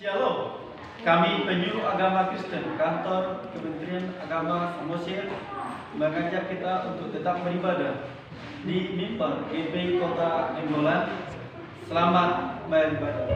Shalom, kami penyuluh agama Kristen kantor Kementerian Agama Samosir mengajak kita untuk tetap beribadah di mimbar GP Kota Dembolan. Selamat beribadah.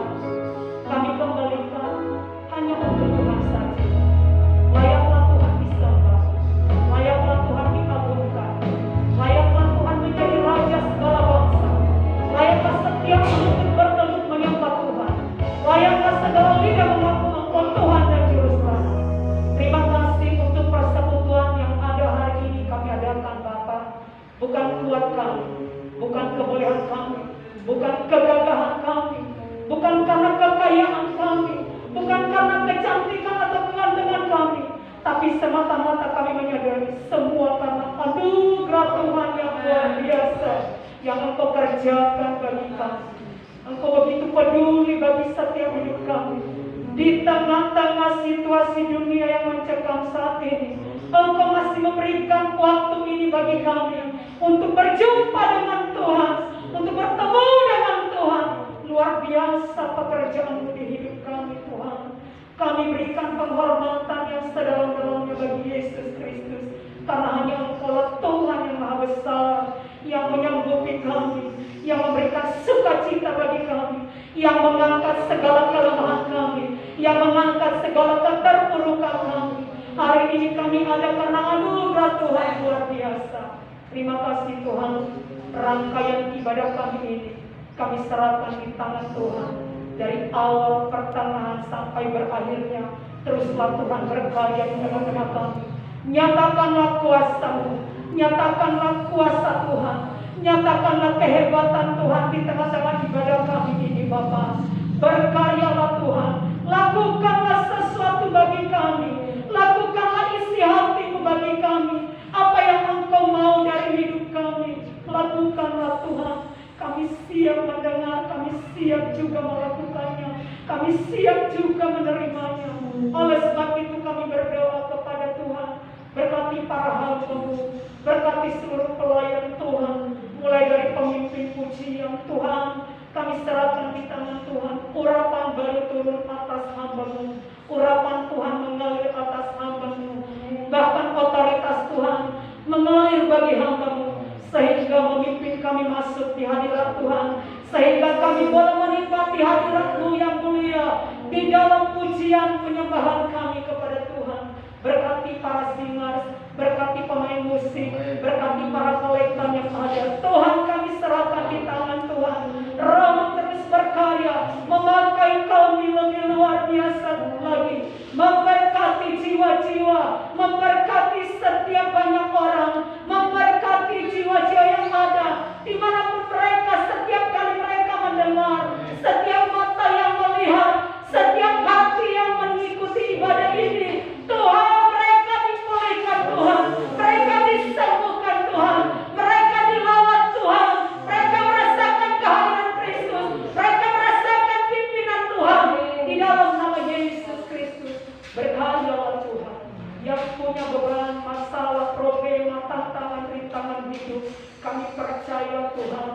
Tuhan. Kami kembalikan hanya untuk Tuhan saja. Layaklah Tuhan disembah, layaklah Tuhan diagungkan, layaklah Tuhan menjadi Raja segala bangsa, layaklah setiap lutut bertelut menyembah Tuhan, layaklah segala lidah mengaku Engkau Tuhan dan Juru Selamat. Terima kasih untuk persekutuan yang ada hari ini kami adakan Bapa. Bukan kuat kami, bukan kebolehan kami, bukan kegagahan kami, bukan karena kekayaan kami, bukan karena kecantikan atau kegantengan kami, tapi semata-mata kami menyadari semua karena anugerah Tuhan yang luar biasa yang Engkau kerjakan bagi kami. Engkau begitu peduli bagi setiap hidup kami. Di tengah-tengah situasi dunia yang mencekam saat ini, Engkau masih memberikan waktu ini bagi kami untuk berjumpa dengan Tuhan, untuk bertemu dengan Tuhan. Luar biasa pekerjaan-Mu di hidup kami, Tuhan. Kami berikan penghormatan yang sedalam-dalamnya bagi Yesus Kristus, karena hanya Engkau Tuhan yang Maha Besar, yang menyanggupi kami, yang memberikan sukacita bagi kami, yang mengangkat segala kelemahan kami, yang mengangkat segala keterpurukan kami. Hari ini kami ada karena anugerah Tuhan luar biasa. Terima kasih Tuhan. Rangkaian ibadah kami ini kami serahkan di tangan Tuhan. Dari awal, pertengahan, sampai berakhirnya, teruslah Tuhan berkarya di tengah-tengah kami. Nyatakanlah kuasa-Mu, nyatakanlah kuasa Tuhan, nyatakanlah kehebatan Tuhan di tengah-tengah ibadah kami ini Bapa. Berkaryalah Tuhan, lakukanlah sesuatu bagi kami, lakukanlah isi hati-Mu bagi kami. Apa yang Engkau mau dari hidup kami, lakukanlah Tuhan. Kami siap mendengar, kami siap juga melakukannya, kami siap juga menerimanya. Oleh sebab itu kami berdoa kepada Tuhan, berkati para hamba-Mu, berkati seluruh pelayan Tuhan, mulai dari pemimpin pujian Tuhan, kami serahkan di tangan Tuhan. Urapan baru turun atas hamba-Mu, urapan Tuhan mengalir atas hamba-Mu, bahkan otoritas Tuhan mengalir bagi hamba-Mu, sehingga memimpin kami masuk di hadirat Tuhan, sehingga kami boleh menikmati hadirat-Mu yang mulia di dalam pujian penyembahan kami kepada Tuhan. Berkati para singers, berkati pemain musik, berkati para kolektan yang ada. Tuhan kami serahkan di tangan Tuhan. Roh terus berkarya, memakai kami lebih luar biasa lagi, memberkati jiwa-jiwa, memberkati setiap banyak orang, memberkati jiwa-jiwa yang ada dimanapun mereka. Setiap kali mereka mendengar, setiap mata yang melihat, setiap hati yang mengikuti ibadah ini, Tuhan, mereka dipulihkan Tuhan, mereka disembuhkan Tuhan, mereka dilawat Tuhan, mereka merasakan kehadiran Kristus, mereka merasakan pimpinan Tuhan di dalam nama Yesus Kristus. Berkaryalah Tuhan, yang punya beban, masalah, problema, tantangan, rintangan hidup, kami percaya Tuhan,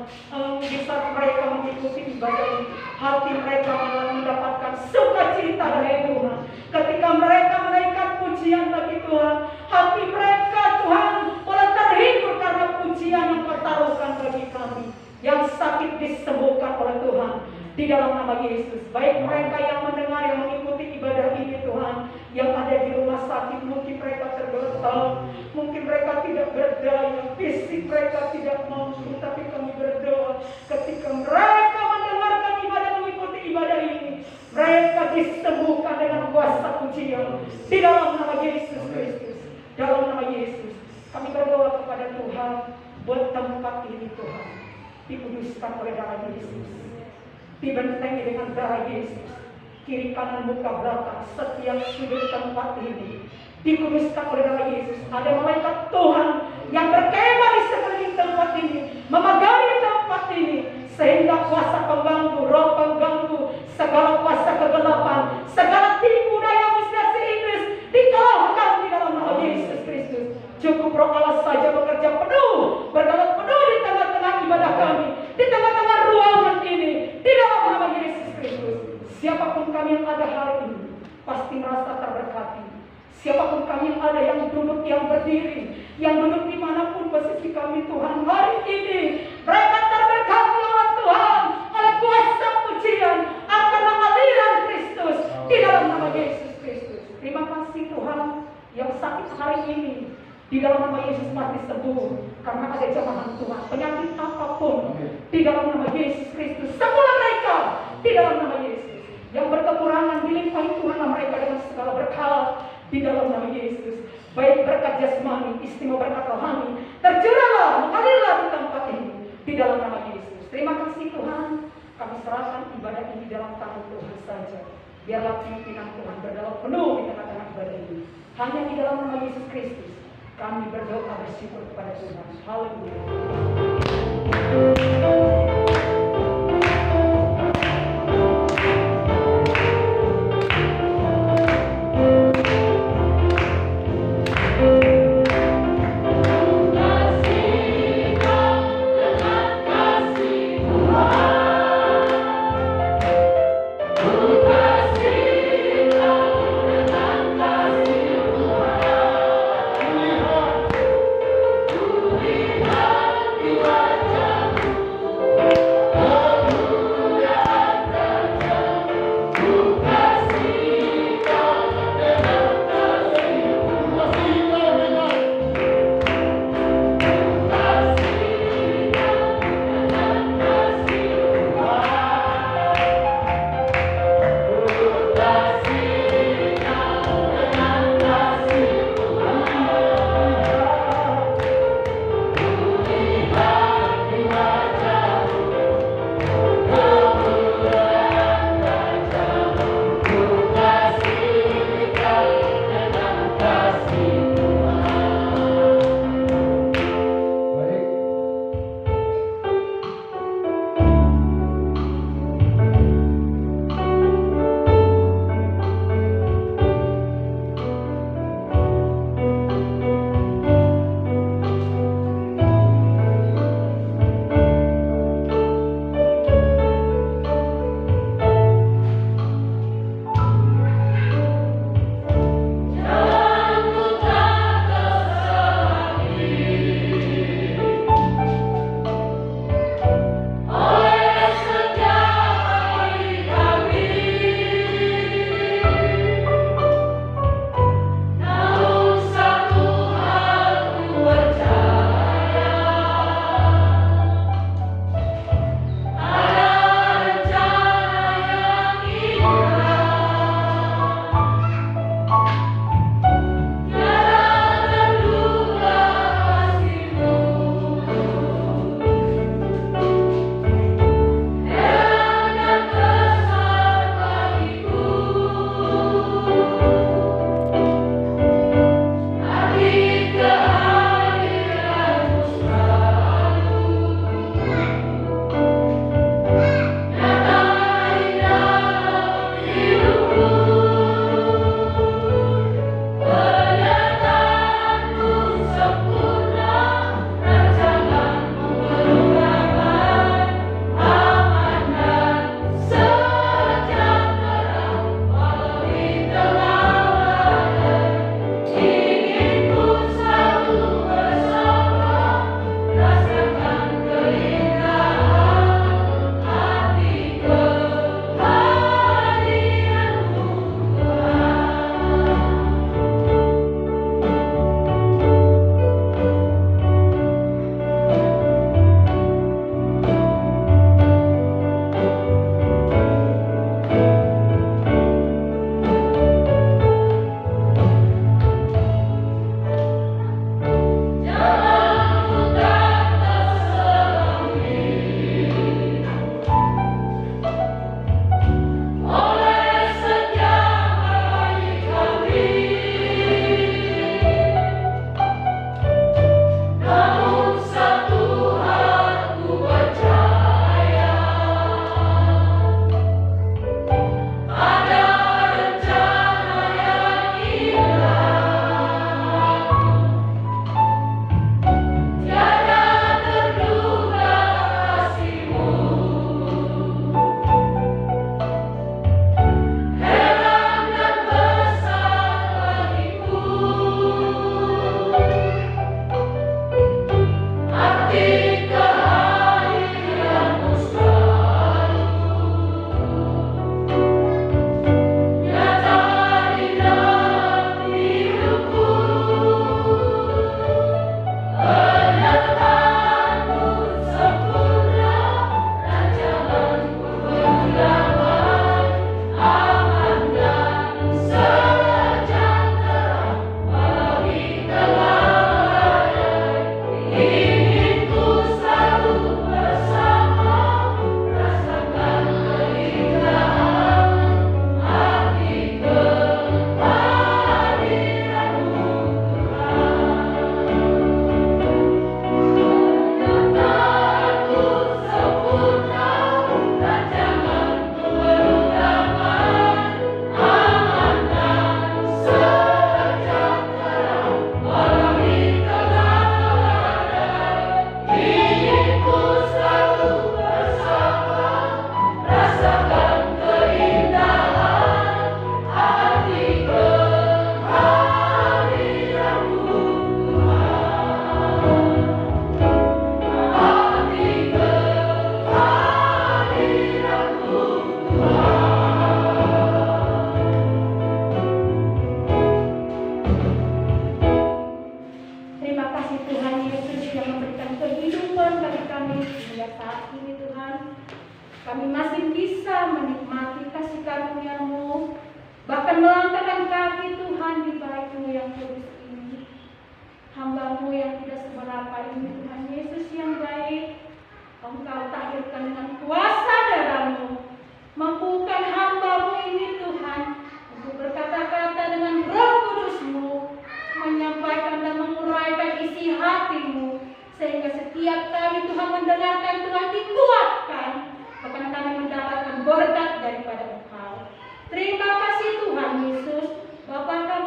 di saat mereka mengikuti ibadah ini, hati mereka mendapatkan sukacita dari Tuhan. Ketika mereka menaikkan pujian bagi Tuhan, hati mereka Tuhan boleh terhibur karena pujian yang pertaruhkan bagi kami. Yang sakit disembuhkan oleh Tuhan di dalam nama Yesus. Baik mereka yang mendengar, yang mengikuti ibadah ini Tuhan, yang ada di rumah sakit, mungkin mereka tergeletak, mungkin mereka tidak berdaya, fisik mereka tidak mampu, tapi kami berdoa ketika mereka mendengarkan ibadah, mengikuti ibadah ini, mereka disembuhkan dengan kuasa pujian di dalam nama Yesus Kristus. Dalam nama Yesus kami berdoa kepada Tuhan, buat tempat ini Tuhan dikuduskan oleh darah Yesus, dibentengi dengan darah Yesus, kiri kanan muka belakang setiap sudut tempat ini dikuduskan oleh darah Yesus. Ada malaikat Tuhan yang berkemah di sekeliling tempat ini, memagari tempat ini, sehingga kuasa pengganggu, roh pengganggu, segala kuasa kegelapan, segala tipu daya musnah iblis dikalahkan di dalam nama Yesus Kristus. Cukup roh Allah saja bekerja penuh, bergerak penuh di tengah-tengah ibadah kami, di tengah-tengah ruangan ini, di dalam nama Yesus Kristus. Siapapun kami yang ada hari ini pasti merasa terberkati. Siapapun kami yang ada, yang duduk, yang berdiri, yang duduk dimanapun posisi kami Tuhan, hari ini mereka terberkati oleh Tuhan, oleh kuasa pujian, akan ini di dalam nama Yesus mati sembuh karena ada jamahan Tuhan. Penyakit apapun di dalam nama Yesus Kristus, sembuhlah mereka di dalam nama Yesus. Yang berkekurangan dilimpahi Tuhanlah mereka dengan segala berkat di dalam nama Yesus. Baik berkat jasmani, istimewa berkat rohani, tercurahlah, mengalirlah di tempat ini di dalam nama Yesus. Terima kasih Tuhan. Kami serahkan ibadah ini dalam tangan Tuhan saja. Biarlah pimpinan Tuhan berdalam penuh di tengah-tengah ibadah ini. Hanya di dalam nama Yesus Kristus kami berdoa bersyukur kepada Tuhan. Haleluya.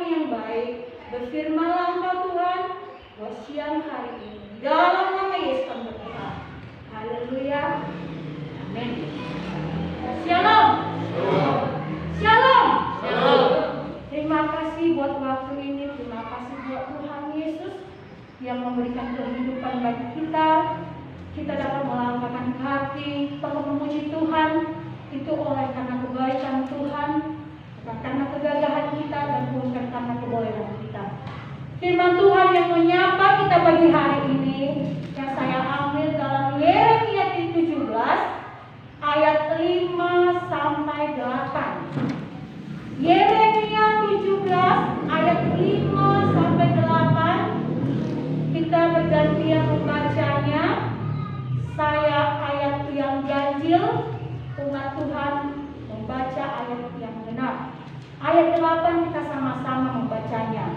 Tuhan yang baik, berfirmanlah Engkau Tuhan buat siang hari ini. Dalam nama Yesus kami berdoa. Haleluya. Amin. Shalom. Shalom. Terima kasih buat waktu ini. Terima kasih buat Tuhan Yesus yang memberikan kehidupan bagi kita. Kita dapat melangkahkan hati, perlu memuji Tuhan. Itu oleh karena kebaikan Tuhan, bukan karena kegagahan kita, dan bukan karena kebolehan kita. Firman Tuhan yang menyapa kita pagi hari ini, yang saya ambil dalam Yeremia 17 ayat 5 sampai 8. Yeremia 17 ayat 5 sampai 8. Kita bergantian membacanya. Saya ayat yang ganjil, umat Tuhan membaca ayat yang benar. Ayat 8 kita sama-sama membacanya.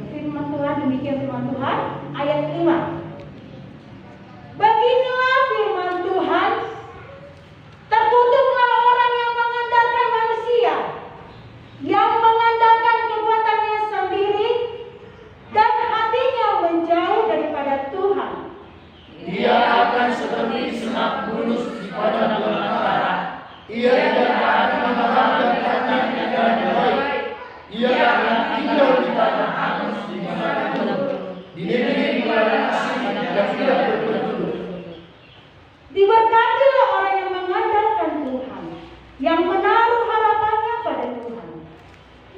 Firman Tuhan, demikian firman Tuhan. Ayat 5. Beginilah firman Tuhan, terkutuklah orang yang mengandalkan manusia, yang mengandalkan kekuatannya sendiri, dan hatinya menjauh daripada Tuhan. Dia akan seperti semak bulus di padang belantara. Ia tidak akan mengandalkan dengan baik. Ia akan tinggal di tanah angus di mana di negeri padang asing yang tidak berpenduduk. Diberkatilah orang yang mengandalkan Tuhan, yang menaruh harapannya pada Tuhan.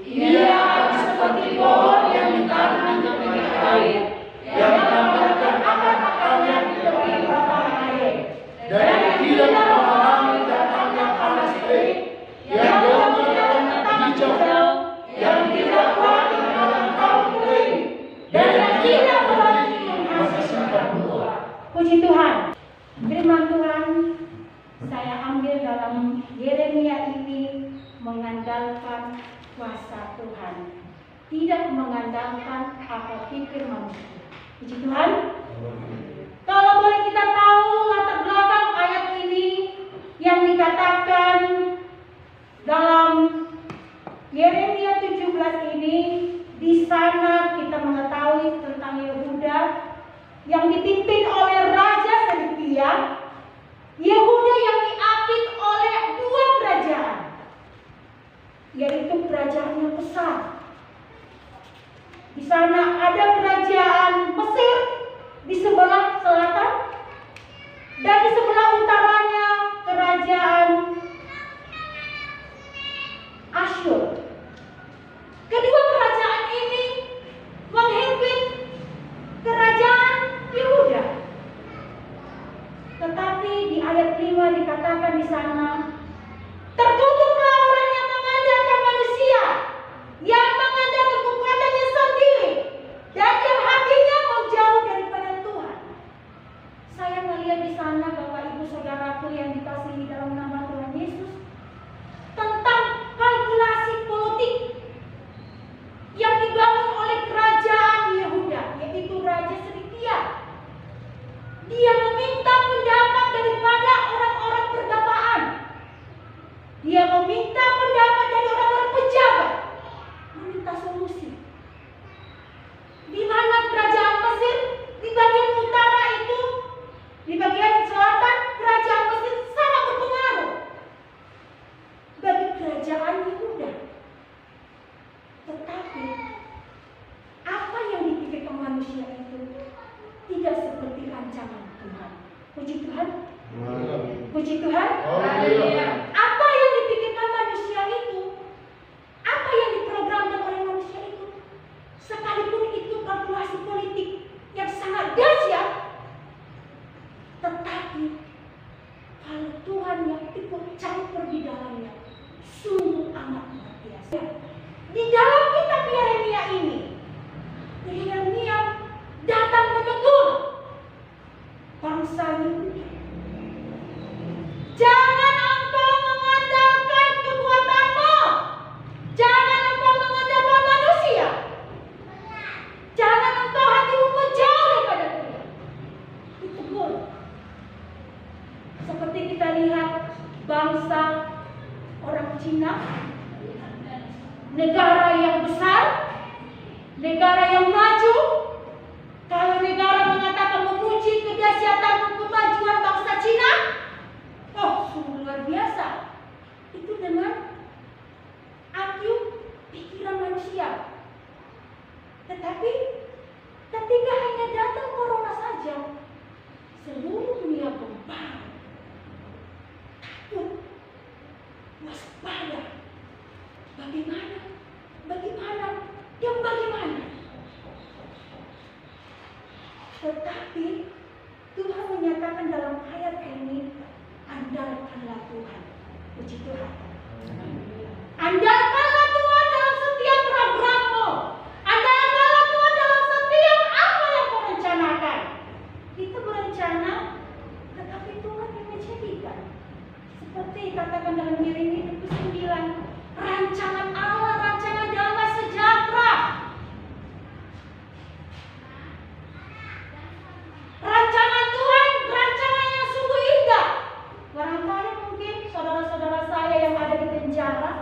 Ia akan seperti pohon yang ditanam di tepi air, yang menambahkan akar-akarnya di tepi lapangan air, dan tidak mengalami datangnya panas terik, yang daunnya tetap hijau, yang tidak kuat dalam kaum kering, dan yang tidak berhenti menghasilkan buah. Puji Tuhan. Firman Tuhan saya ambil dalam Yeremia ini mengandalkan kuasa Tuhan, tidak mengandalkan akal pikir manusia. Puji Tuhan. Kalau boleh kita tahu latar belakang ayat ini yang dikatakan dalam Yeremia 17 ini, di sana kita mengetahui tentang Yehuda yang dipimpin oleh Raja Sedekia. Yehuda yang diapit oleh dua kerajaan, yaitu kerajaan yang besar. Di sana ada kerajaan Mesir di sebelah selatan, dan di sebelah utaranya kerajaan Asyur. Kedua kerajaan ini menghimpit kerajaan Yehuda. Tetapi di ayat 5 dikatakan di sana, terkutuklah orang yang mengandalkan manusia, yang mengandalkan kekuatannya sendiri, dan yang hatinya menjauh daripada Tuhan. Saya melihat di sana, Bapak Ibu Saudaraku yang dikasihi dalam nama Tuhan Yesus, tentang kalkulasi politik yang dibangun oleh kerajaan Yehuda, yaitu Raja Sedekia. Dia meminta pendapat daripada orang-orang perdataan. Dia meminta pendapat dari orang-orang pejabat, meminta solusi. Di mana kerajaan Mesir di bagian utara itu, di bagian selatan kerajaan Mesir sangat berpengaruh bagi kerajaan Yehuda. Tetapi apa yang dipikirkan manusia itu tidak seperti rancangan Tuhan. Puji Tuhan. Puji Tuhan. Apa yang dipikirkan manusia itu, apa yang diprogramkan oleh manusia itu, sekalipun itu kalkulasi politik yang sangat dahsyat, tetapi kalau Tuhan yang ikut campur di dalamnya, sungguh amat luar biasa. Di dalam kitab Yeremia ini, Yeremia datang menegur bangsa Yehuda. Jangan engkau mengandalkan kekuatanmu, jangan engkau mengandalkan manusia, jangan engkau hatimu menjauh daripada Tuhan. Ditegur. Seperti kita lihat bangsa orang Cina negara yang besar, negara yang maju. Kalau negara mengatakan memuji kedahsyatan kemajuan bangsa Cina, oh sungguh luar biasa. Itu dengan IQ pikiran manusia. Tetapi ketika hanya datang corona saja, seluruh dunia gempar, takut, waspada. Bagaimana? Bagaimana? Dan bagaimana? Tetapi Tuhan menyatakan dalam ayat ini, andalkanlah Tuhan. Puji Tuhan. Andalkanlah Tuhan dalam setiap programmu. Andalkanlah Tuhan dalam setiap apa yang kau rencanakan. Kita berencana, tetapi Tuhan yang menjadikan. Seperti katakan dalam Yeremia 29, rancangan Allah, rancangan damai sejahtera. Rancangan Tuhan, rancangan yang sungguh indah. Barangkali mungkin saudara-saudara saya yang ada di penjara,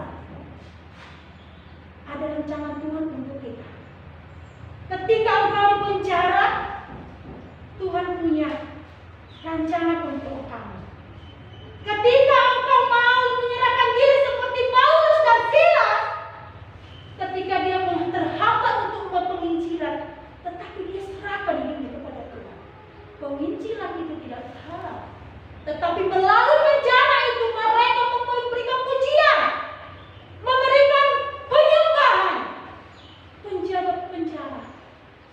ada rancangan Tuhan untuk kita. Ketika engkau di penjara, Tuhan punya rancangan untuk kamu. Ketika engkau mau menyerahkan diri seperti Paulus dan Silas, ketika dia terhambat untuk membuat penginjilan, tetapi dia serahkan hidupnya kepada Tuhan. Penginjilan itu tidak berharap, tetapi melalui penjara itu mereka memberikan pujian, memberikan penyembahan. Penjaga penjara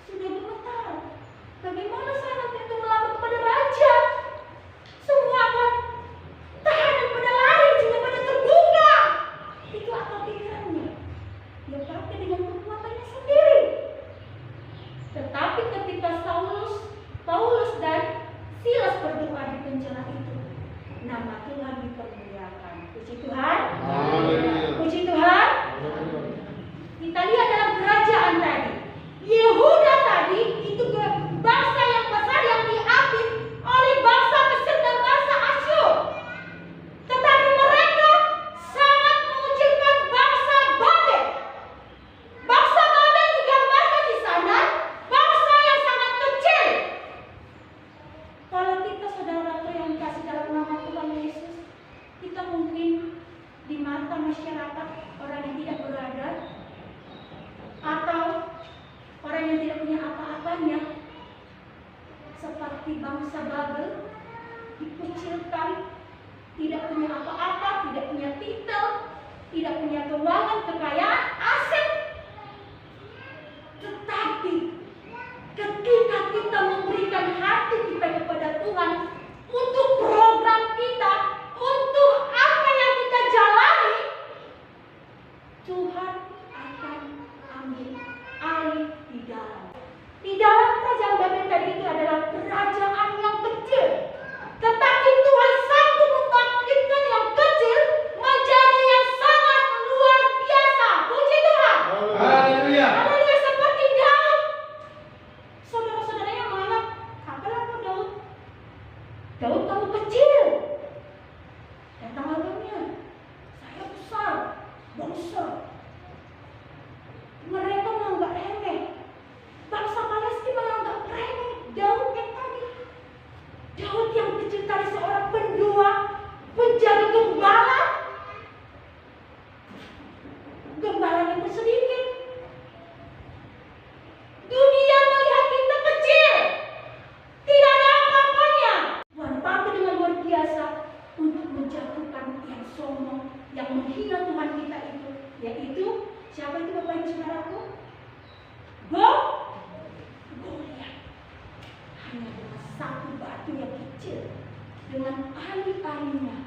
sudah gemetar. Bagaimana saya nanti itu melapor kepada raja? Semua akan tahanan pada lari, juga pada terbuka. Itu akal pikirannya. Dia pakai dengan kekuatannya sendiri. Tetapi ketika Paulus dan Silas berdoa di penjara itu, nama Tuhan dipermuliakan. Puji Tuhan. Puji Tuhan. Kita lihat dalam kerajaan tadi, Yehuda tadi itu bangsa yang besar yang diambil oleh bangsa Mesir dan bangsa Asyur. Tetapi mereka sangat mengucilkan bangsa Babel. Bangsa Babel digambarkan di sana bangsa yang sangat kecil. Kalau kita saudara yang kasih dalam nama Tuhan Yesus, kita mungkin di mata masyarakat orang yang tidak berada atau orang yang tidak punya apa-apanya, seperti bangsa Babel, dikucilkan, tidak punya apa-apa, tidak punya titel, tidak punya keuangan, kekayaan, aset. Tetapi ketika kita memberikan hati kita kepada Tuhan untuk program kita, untuk apa yang kita jalani, Tuhan akan ambil alih di dalam. Di dalam kerajaan Babel tadi itu adalah kerajaan yang kecil. Tetapi Tuhan sanggup membangkitkan yang kecil menjadi yang sangat luar biasa. Puji Tuhan. Haleluya. Haleluya, seperti Daud. Saudara-saudaranya menganggap, apalah kau Daud? Daud kamu kecil. Datang agamnya, saya besar, bangsa. Mereka menganggap remeh. Bangsa Palestina menganggap remeh Daud yang tadi. Daud yang kecil tadi seorang pendua, penjaga gembala. Gembalanya pun sedikit. Dunia melihat kita kecil, tidak ada apa-apanya. Tuhan pakai dengan luar biasa untuk menjatuhkan yang sombong, yang menghina Tuhan kita itu, yaitu siapa itu Bapak Ibu Saudaraku? Goliat. Hanya dengan satu batu yang kecil, dengan alih-alihnya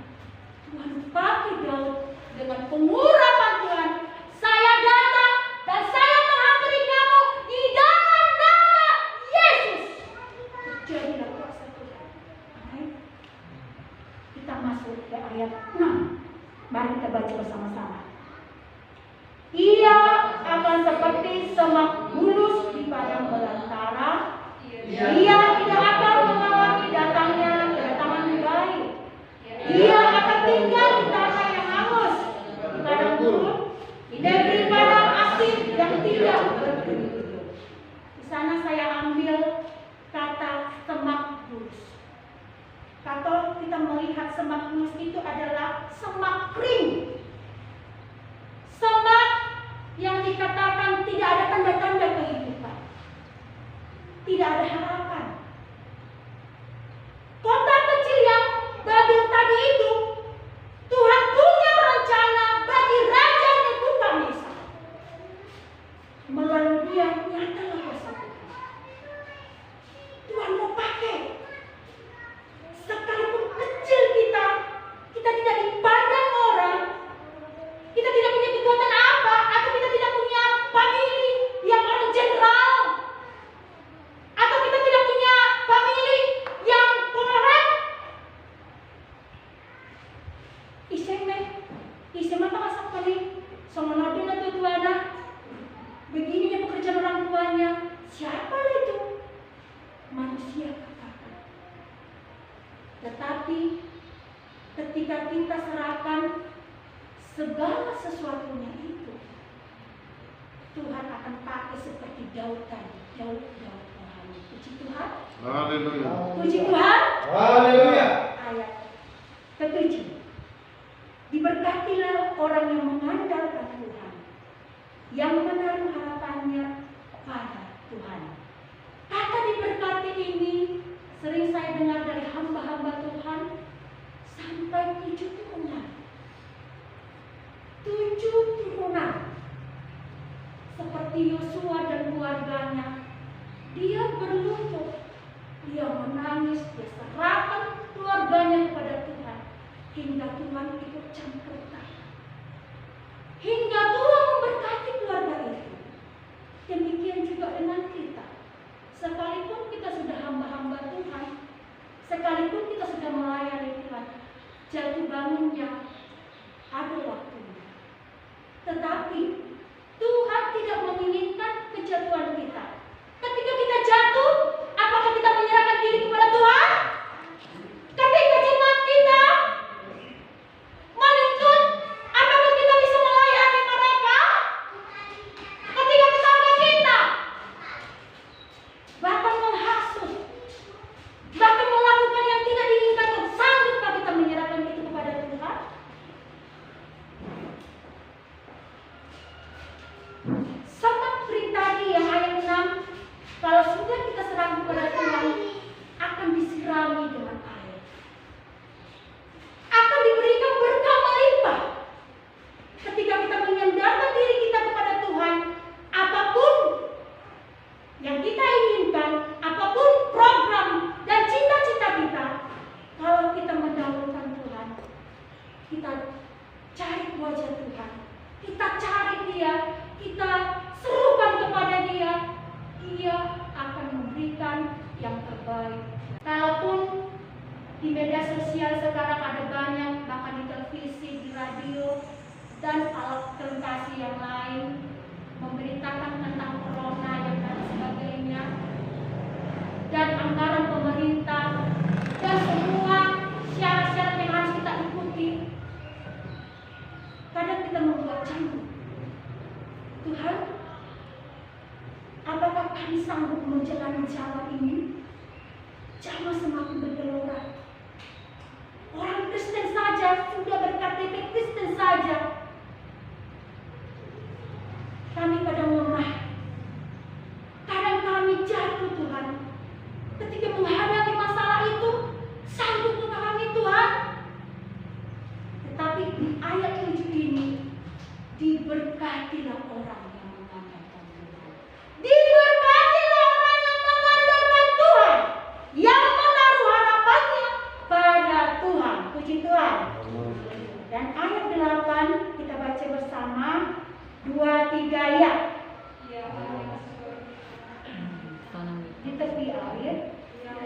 Tuhan pakai Daud dengan pengurapan Tuhan. Saya datang dan saya menghampiri kamu di dalam nama Yesus. Terjadilah kuasa Tuhan. Amin. Kita masuk ke ayat 6. Mari kita baca bersama-sama. Ia akan seperti semak bulus di padang belantara. Ia tidak akan mengawaki datangnya kedatangan baik. Ia akan tinggal di tanah yang hangus, di padang gurun, di negeri padang melihat semak emas itu adalah semak kering. Semak yang dikatakan tidak ada tanda-tanda kehidupan. Tidak ada harapan. Kota kecil yang Babel tadi itu, Tuhan punya rencana bagi Raja Nebukadnezar. Melalui dia nyatalah persatuan. Tuhan mau pakai. Sekalipun kecil kita tidak dipandang orang, kita tidak punya kekuatan apa, atau kita tidak punya famili yang orang jenderal, atau kita tidak punya famili yang konglomerat. Iseme pakasak kali, sama nabi na tutuana, begini dia pekerjaan orang tuanya. Siapa itu? Manusia katakan. Tetapi ketika kita serahkan segala sesuatunya itu, Tuhan akan pakai seperti Daud tadi. Daud rohani. Puji Tuhan. Haleluya. Puji Tuhan. Haleluya. Ayat ke-7. Diberkatilah orang yang mengandalkan Tuhan, yang menaruh harapannya pada Tuhan. Kata diberkati ini sering saya dengar dari hamba-hamba Tuhan sampai 7 turunan. 7 turunan. Seperti Yosua dan keluarganya. Dia berlutut, dia menangis, dia serahkan keluarganya kepada Tuhan. Hingga Tuhan ikut campur tangan. Hingga Tuhan memberkati keluarga itu. Demikian juga dengan kita. Sekalipun kita sudah hamba-hamba Tuhan, sekalipun kita sudah melayani Tuhan, jatuh bangunnya ada waktunya. Tetapi Tuhan tidak menginginkan kejatuhan kita. Ketika kita jatuh, apakah kita menyerahkan diri kepada Tuhan? Ketika jemaat kita menuntut, apakah kita bisa melayani mereka? Ketika tetangga kita bahkan menghasut, bahkan melakukan yang tidak diinginkan, sanggupkah kita menyerahkan itu kepada Tuhan? Semak kering tadi yang ayat 6, kalau sudah kita serahkan kepada Tuhan, akan disirami dengan air. Akan diberikan berkah melimpah. Ketika kita menyandarkan diri kita kepada Tuhan, apapun yang kita inginkan, apapun program dan cita-cita kita, kalau kita mendahulukan Tuhan, kita cari wajah Tuhan, kita cari Dia, kita serukan kepada Dia, Dia akan memberikan yang terbaik. Kalaupun di media sosial sekarang ada banyak, bahkan di televisi, di radio, dan alat komunikasi yang lain memberitakan tentang corona dan sebagainya, dan anggaran pemerintah, dan semua syarat-syarat yang harus kita ikuti. Kadang kita membuat canggung. Tuhan, apakah kami sanggup menjalani zaman ini? Zaman semakin bergelora. Orang Kristen saja sudah berKTP Kristen saja. Kami kadang lemah. Kadang kami jatuh, Tuhan. Ketika menghadapi masalah itu, sanggupkah kami, Tuhan? Tetapi di ayat 7 ini, diberkatilah orang yang mengandalkan Tuhan. Diberkatilah orang yang mengandalkan Tuhan, yang menaruh harapannya pada Tuhan. Puji Tuhan. Dan ayat 8 kita baca bersama, 2-3 ya. Di tepi air,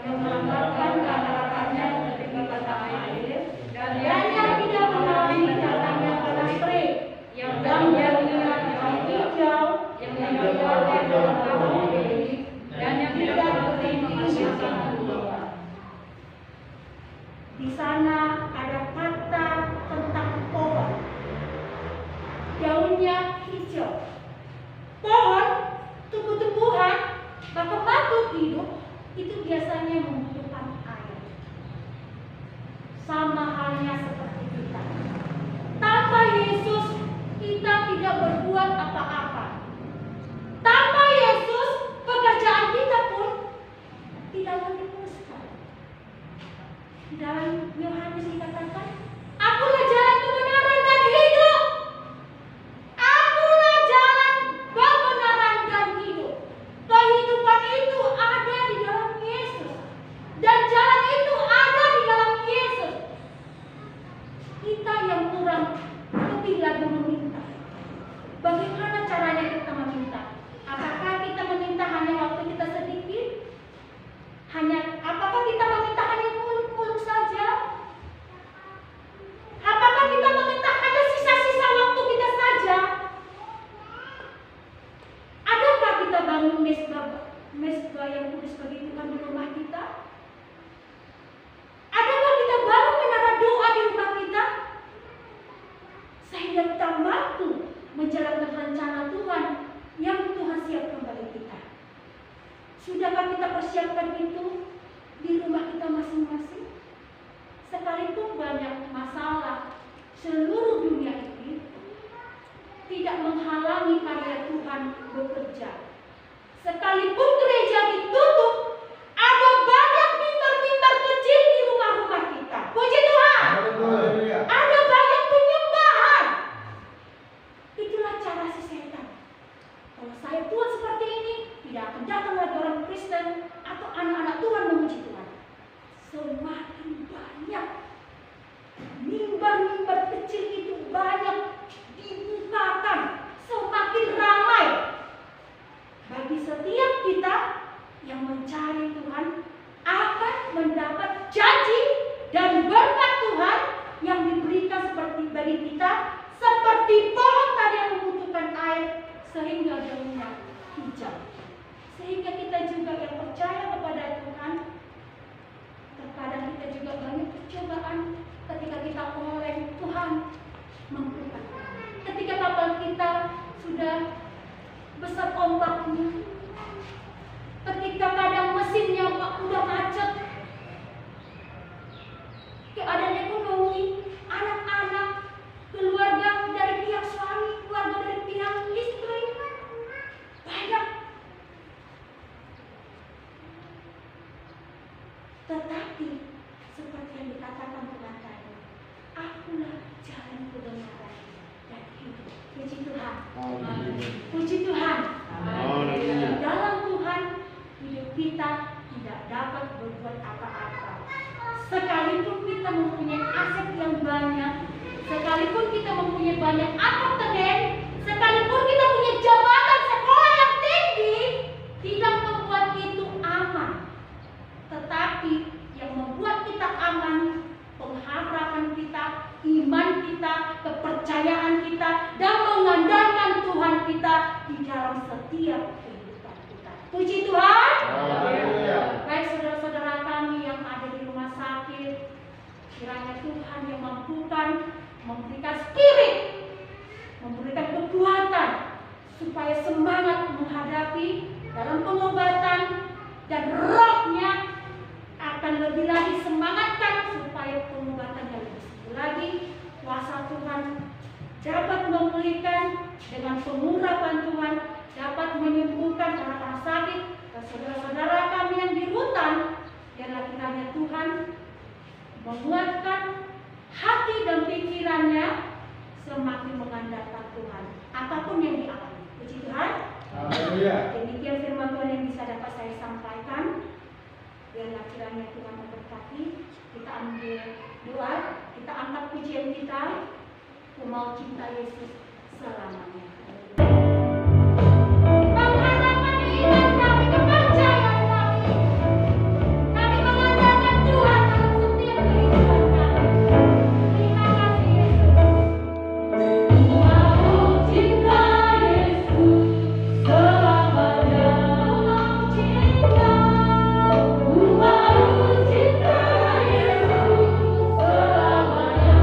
yang melambangkan harapannya di tepi batang air, dan yang tidak mengalami datangnya pada terik, yang jauhnya yang hijau, yang jauhnya dalam bawah ini, dan yang tidak berhenti menghasilkan buah. Di sana ada kata tentang pohon. Daunnya hijau. Pohon, tumbuh-tumbuhan, bahkan makhluk hidup itu biasanya membutuhkan air. sama halnya seperti kita. Tanpa Yesus, kita tidak berbuat apa-apa. Tanpa Yesus, pekerjaan kita pun tidak akan diteruskan. Dalam Yohanes dikatakan, "Akulah jalan kebenaran dan hidup." Akulah jalan kebenaran dan hidup. Kehidupan itu ada di dalam Yesus, dan jalan itu ada di dalam Yesus. Kita yang kurang lebih lagi meminta. Bagaimana caranya kita meminta? Apakah kita meminta hanya waktu kita sedikit? Apakah kita meminta hanya muluk-muluk saja? Apakah kita meminta hanya sisa-sisa waktu kita saja? Adakah kita bangun mesbah yang kudus bagi Tuhan di rumah kita? Adakah kita bangun menara doa di rumah kita? Sehingga kita mampu menjalankan rencana Tuhan yang Tuhan siapkan bagi kita. Sudahkah kita persiapkan itu di rumah kita masing-masing? Sekalipun banyak masalah seluruh dunia ini tidak menghalangi karya Tuhan bekerja. Sekalipun gereja ditutup, ada banyak mimbar-mimbar kecil di rumah-rumah kita. Puji Tuhan. Ada banyak penyembahan. Itulah cara si setan. Kalau saya Tuhan seperti ini, tidak akan datang lagi orang Kristen atau anak-anak Tuhan memuji Tuhan. Semakin banyak mimbar-mimbar kecil itu banyak dibukakan, semakin ramai. Bagi setiap kita yang mencari Tuhan akan mendapat janji dan berkat Tuhan yang diberikan seperti bagi kita, seperti pohon tadi yang membutuhkan air sehingga daunnya hijau. Sehingga kita juga yang percaya kepada Tuhan, terkadang kita juga banyak percobaan ketika kita oleh Tuhan mampukan. Ketika kapal kita sudah besar ombaknya, ketika kadang mesinnya udah macet, keadaan ekonomi, anak-anak, keluarga dari pihak suami, keluarga dari pihak istri, banyak. Tetapi seperti yang dikatakan Tuhan tadi, akulah jalan kebenaran dan hidup. Puji Tuhan. Puji Tuhan. Dalam Tuhan hidup kita tidak dapat berbuat apa-apa. Sekalipun kita mempunyai aset yang banyak, sekalipun kita mempunyai banyak apartemen, sekalipun kita punya jabatan sekolah yang tinggi, tidak membuat itu aman. Tetapi yang membuat kita aman, pengharapan kita, iman kita, kepercayaan kita, dan mengandalkan Tuhan kita di dalam setiap kehidupan kita. Puji Tuhan. Baik saudara-saudara kami yang ada di rumah sakit, kiranya Tuhan yang mampukan memberikan spirit, memberikan kekuatan supaya semangat menghadapi dalam pengobatan, dan rohnya akan lebih lagi semangatkan supaya pengobatannya lebih sembuh lagi. Kuasa Tuhan dapat memulihkan dengan pengurapan Tuhan, dapat menyembuhkan orang-orang sakit dan saudara-saudara kami yang di hutan. Biarlah kiranya Tuhan menguatkan hati dan pikirannya semakin mengandalkan Tuhan apapun yang dialami. Puji Tuhan. Demikian firman Tuhan yang bisa dapat saya sampaikan. Biarlah kiranya Tuhan memberkati. Kita ambil doa, kita angkat pujian kita. Ku mau cinta Yesus selamanya. Pengharapan iman kami, kepercayaan kami. Kami mengandalkan Tuhan dalam setiap kehidupan kami. Terima kasih Yesus. Ku mau cinta Yesus selamanya. Ku mau cinta. Ku mau cinta Yesus selamanya.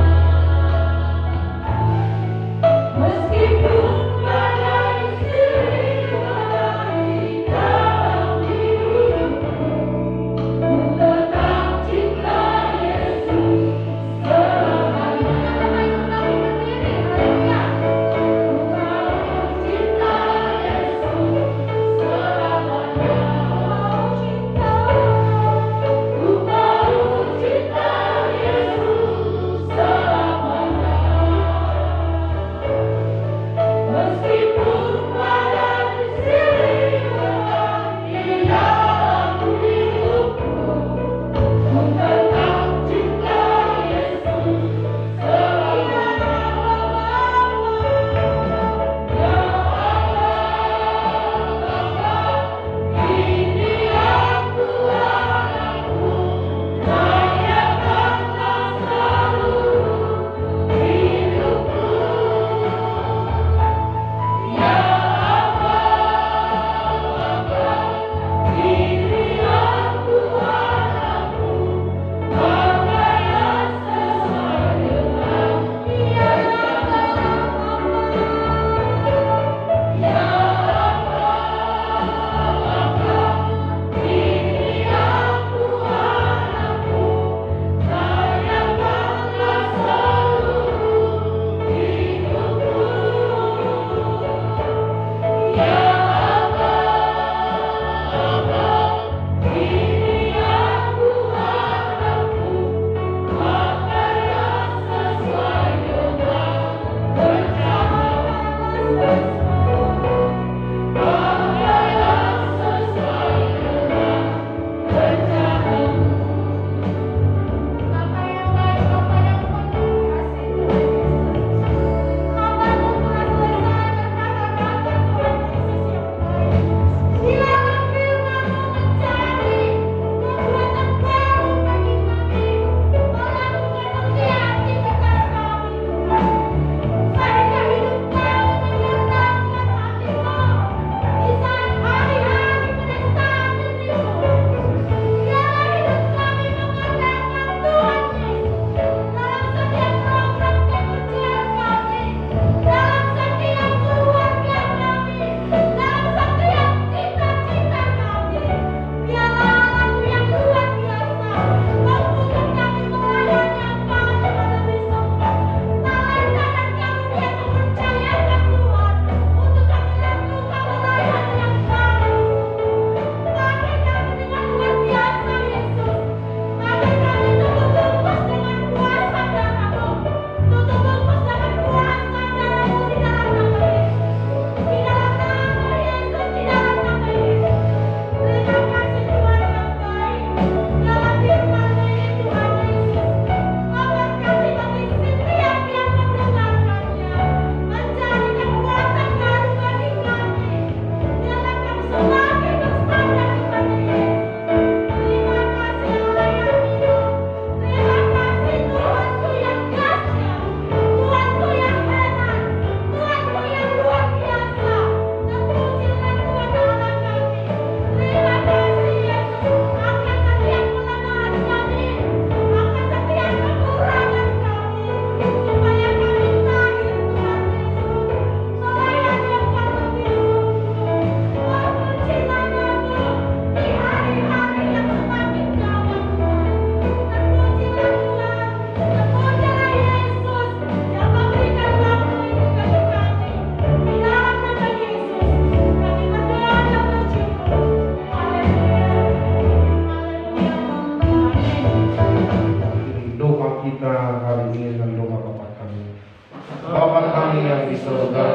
surga,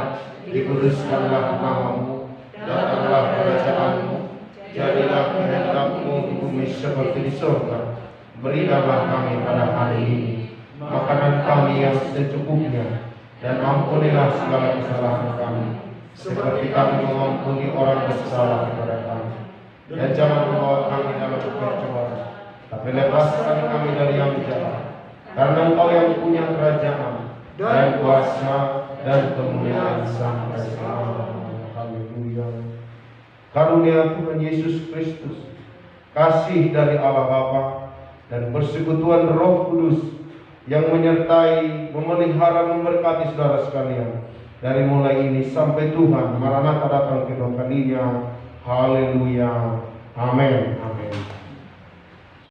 dikuduskanlah namamu, datanglah kerajaanmu, jadilah kehendakmu di bumi seperti di surga. Berikanlah kami pada hari ini makanan kami yang secukupnya, dan ampunilah segala kesalahan kami, seperti kami mengampuni orang bersalah kepada kami. Dan jangan membawa kami dalam pencobaan, tapi lepaskan kami dari yang jahat. Karena Engkau yang punya kerajaan dan kuasa dan kemuliaan sampai selamanya. Haleluya. Karunia Tuhan Yesus Kristus, kasih dari Allah Bapa, dan persekutuan Roh Kudus yang menyertai, memelihara, memberkati saudara sekalian dari mulai ini sampai Tuhan Maranatha datang kedua kalinya. Haleluya. Amin. Amin.